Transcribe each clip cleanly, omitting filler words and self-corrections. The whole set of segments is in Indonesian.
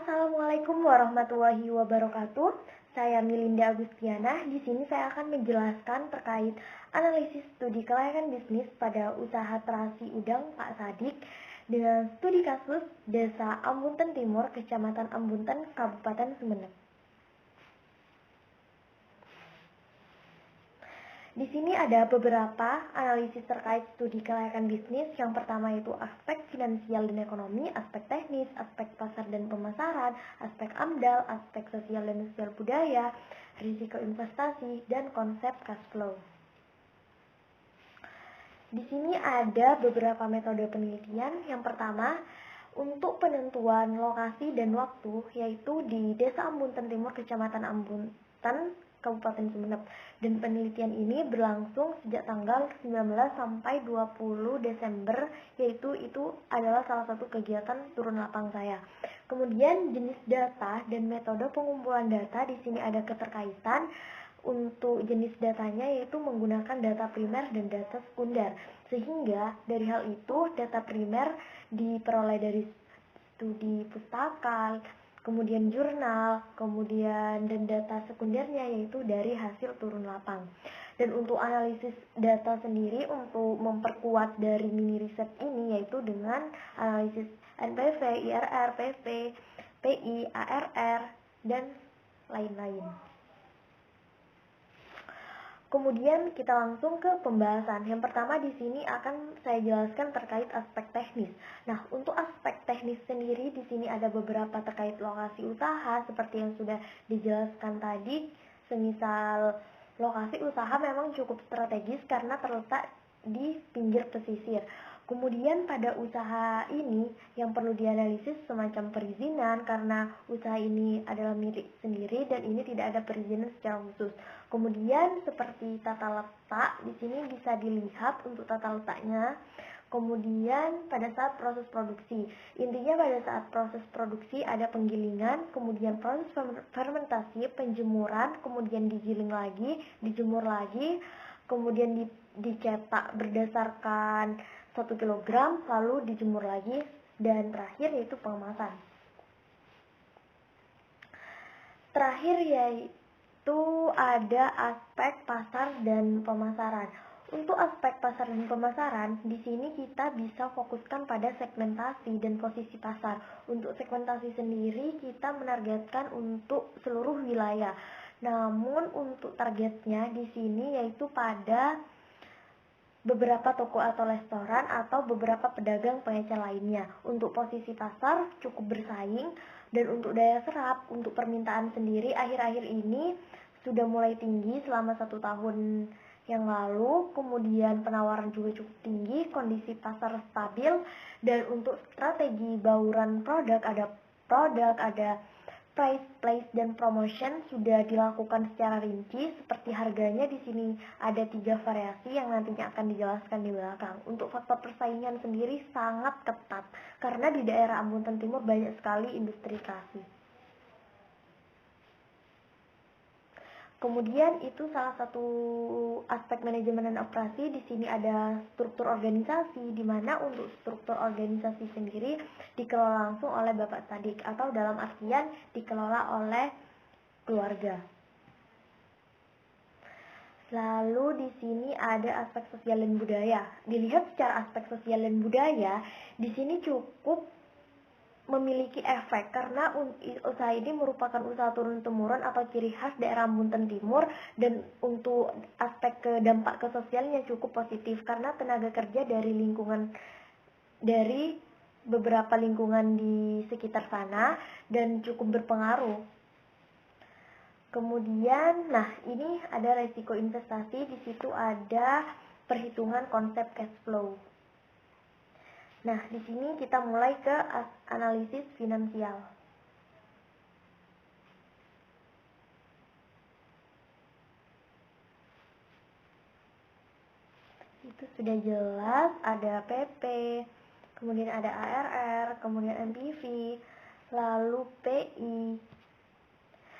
Assalamualaikum warahmatullahi wabarakatuh. Saya Milinda Agustiana. Di sini saya akan menjelaskan terkait analisis studi kelayakan bisnis pada usaha terasi udang Pak Sadik dengan studi kasus Desa Ambunten Timur, Kecamatan Ambunten, Kabupaten Sumeneb. Di sini ada beberapa analisis terkait studi kelayakan bisnis. Yang pertama itu aspek finansial dan ekonomi, aspek teknis, aspek pasar dan pemasaran, aspek AMDAL, aspek sosial dan sosial budaya, risiko investasi, dan konsep cash flow. Di sini ada beberapa metode penelitian. Yang pertama, untuk penentuan lokasi dan waktu, yaitu di Desa Ambunten Timur, Kecamatan Ambunten, Kabupaten Sumeneb. Dan penelitian ini berlangsung sejak tanggal 19 sampai 20 Desember, yaitu itu adalah salah satu kegiatan turun lapang saya. Kemudian jenis data dan metode pengumpulan data, di sini ada keterkaitan. Untuk jenis datanya yaitu menggunakan data primer dan data sekunder. Sehingga dari hal itu data primer diperoleh dari studi pustaka, kemudian jurnal, kemudian dan data sekundernya yaitu dari hasil turun lapang. Dan untuk analisis data sendiri untuk memperkuat dari mini riset ini yaitu dengan analisis NPV, IRR, PV, PI, ARR, dan lain-lain. Kemudian kita langsung ke pembahasan. Yang pertama di sini akan saya jelaskan terkait aspek teknis. Nah, untuk aspek teknis sendiri di sini ada beberapa terkait lokasi usaha seperti yang sudah dijelaskan tadi. Semisal lokasi usaha memang cukup strategis karena terletak di pinggir pesisir. Kemudian pada usaha ini yang perlu dianalisis semacam perizinan karena usaha ini adalah milik sendiri dan ini tidak ada perizinan secara khusus. Kemudian seperti tata letak di sini bisa dilihat untuk tata letaknya. Kemudian pada saat proses produksi, intinya pada saat proses produksi ada penggilingan, kemudian proses fermentasi, penjemuran, kemudian digiling lagi, dijemur lagi, kemudian dicetak berdasarkan 1 kg, lalu dijemur lagi, dan terakhir yaitu pengemasan. Terakhir yaitu ada aspek pasar dan pemasaran. Untuk aspek pasar dan pemasaran, di sini kita bisa fokuskan pada segmentasi dan posisi pasar. Untuk segmentasi sendiri kita menargetkan untuk seluruh wilayah. Namun untuk targetnya di sini yaitu pada beberapa toko atau restoran atau beberapa pedagang pengecer lainnya. Untuk posisi pasar cukup bersaing, dan untuk daya serap untuk permintaan sendiri akhir-akhir ini sudah mulai tinggi selama 1 tahun yang lalu. Kemudian penawaran juga cukup tinggi, kondisi pasar stabil, dan untuk strategi bauran produk ada price, place, dan promotion sudah dilakukan secara rinci. Seperti harganya di sini ada 3 variasi yang nantinya akan dijelaskan di belakang. Untuk faktor persaingan sendiri sangat ketat karena di daerah Ambunten Timur banyak sekali industri kasih. Kemudian itu salah satu aspek manajemen dan operasi. Di sini ada struktur organisasi, di mana untuk struktur organisasi sendiri dikelola langsung oleh Bapak Sadik atau dalam artian dikelola oleh keluarga. Lalu di sini ada aspek sosial dan budaya. Dilihat secara aspek sosial dan budaya, di sini cukup memiliki efek karena usaha ini merupakan usaha turun-temurun atau ciri khas daerah Ambunten Timur, dan untuk aspek dampak ke sosialnya cukup positif karena tenaga kerja dari beberapa lingkungan di sekitar sana dan cukup berpengaruh. Kemudian, nah ini ada resiko investasi, di situ ada perhitungan konsep cash flow. Nah, di sini kita mulai ke analisis finansial. Itu sudah jelas, ada PP, kemudian ada ARR, kemudian NPV, lalu PI.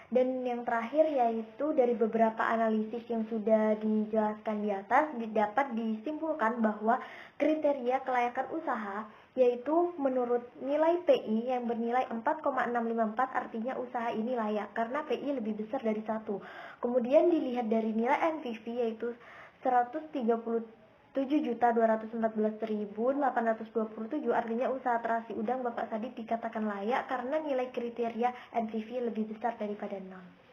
Dan yang terakhir yaitu dari beberapa analisis yang sudah dijelaskan di atas dapat disimpulkan bahwa kriteria kelayakan usaha yaitu menurut nilai PI yang bernilai 4,654 artinya usaha ini layak karena PI lebih besar dari 1. Kemudian dilihat dari nilai NPV yaitu 137.214.827 artinya usaha terasi udang Bapak Sadip dikatakan layak karena nilai kriteria NPV lebih besar daripada 0.